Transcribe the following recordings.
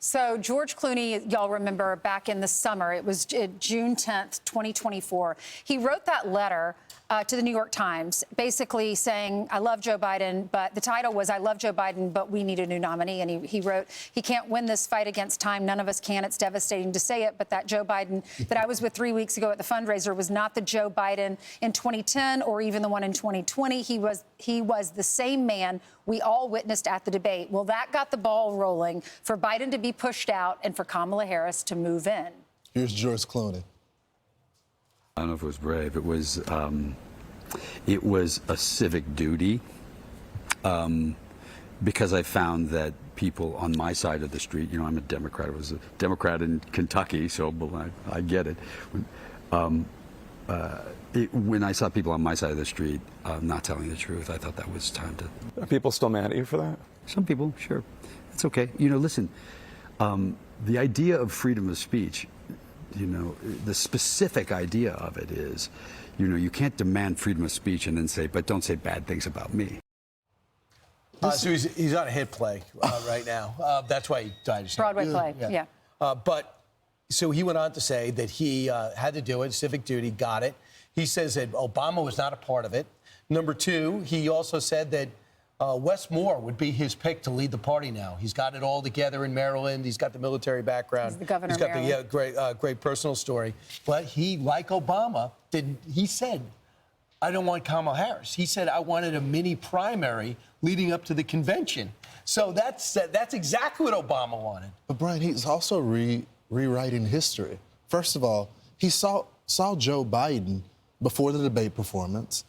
So George Clooney, y'all remember back in the summer, it was June 10th, 2024. He wrote that letter to the New York Times, basically saying, I love Joe Biden, but the title was, I love Joe Biden, but we need a new nominee. And he wrote, he can't win this fight against time. None of us can. It's devastating to say it, but that Joe Biden that I was with 3 weeks ago at the fundraiser was not the Joe Biden in 2010 or even the one in 2020. He was the same man we all witnessed at the debate. Well, that got the ball rolling for Biden to be pushed out and for Kamala Harris to move in. Here's George Clooney. I don't know if it was brave. It was a civic duty, because I found that people on my side of the street, you know, I'm a Democrat. I was a Democrat in Kentucky, so I get it. When I saw people on my side of the street not telling the truth, I thought that was time to... Are people still mad at you for that? Some people, sure. It's okay. You know, listen, the idea of freedom of speech, you know, the specific idea of it is, you know, you can't demand freedom of speech and then say, but don't say bad things about me. So he's on a hit play right now. That's why he died. Broadway play, yeah. But so he went on to say that he had to do it, civic duty, got it. He says that Obama was not a part of it. Number two, he also said that Wes Moore would be his pick to lead the party now. He's got it all together in Maryland. He's got the military background. He's the governor He's got of Maryland. the great personal story. But he, like Obama, he said, I don't want Kamala Harris. He said, I wanted a mini primary leading up to the convention. So that's exactly what Obama wanted. But Brian, he's also rewriting history. First of all, he saw Joe Biden before the debate performance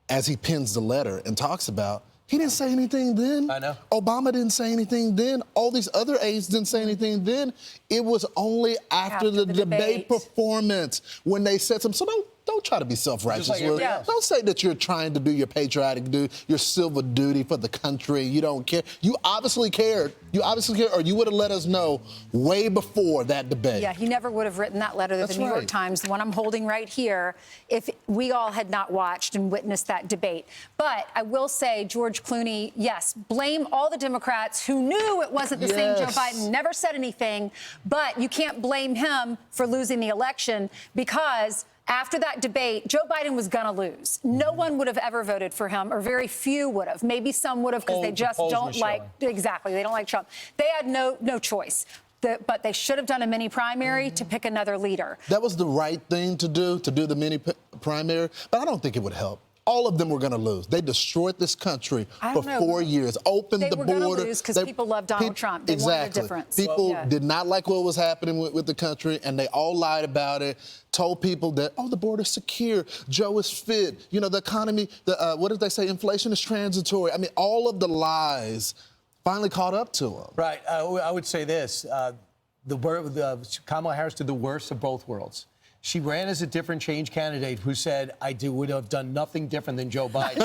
as he pens the letter and talks about, he didn't say anything then. I know. Obama didn't say anything then. All these other aides didn't say anything then. It was only after the debate performance when they said something. So don't try to be self-righteous. Like don't say that you're trying to do your patriotic duty, your civil duty for the country. You don't care. You obviously cared. You obviously cared, or you would have let us know way before that debate. Yeah, he never would have written that letter to the New York Times, the one I'm holding right here, if we all had not watched and witnessed that debate. But I will say, George Clooney, yes, blame all the Democrats who knew it wasn't the same Joe Biden, never said anything, but you can't blame him for losing the election because after that debate, Joe Biden was going to lose. No one would have ever voted for him, or very few would have. Maybe some would have because they just don't like, exactly, they don't like Trump. They had no choice. But they should have done a mini primary to pick another leader. That was the right thing to do the mini primary, but I don't think it would help. All of them were going to lose. They destroyed this country for 4 years, opened the border. They were going to lose because people love Donald Trump. They wanted a difference. People did not like what was happening with the country, and they all lied about it, told people that, oh, the border's secure, Joe is fit, you know, the economy, what did they say, inflation is transitory. I mean, all of the lies finally caught up to him. Right. I would say this. Kamala Harris did the worst of both worlds. She ran as a different change candidate who said, would have done nothing different than Joe Biden.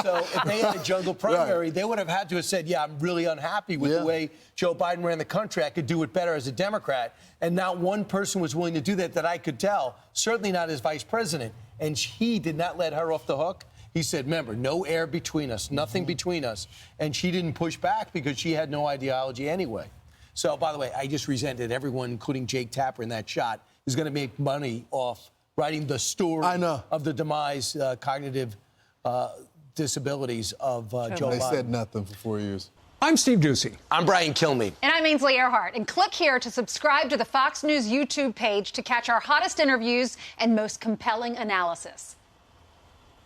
So if they had a jungle primary, they would have had to have said, yeah, I'm really unhappy with the way Joe Biden ran the country. I could do it better as a Democrat. And not one person was willing to do that I could tell, certainly not as vice president. And he did not let her off the hook. He said, remember, no air between us, nothing between us. And she didn't push back because she had no ideology anyway. So, by the way, I just resented everyone, including Jake Tapper in that shot, who's going to make money off writing the story of the demise, cognitive disabilities of Joe Biden. They said nothing for 4 years. I'm Steve Ducey. I'm Brian Kilmeade. And I'm Ainsley Earhart. And click here to subscribe to the Fox News YouTube page to catch our hottest interviews and most compelling analysis.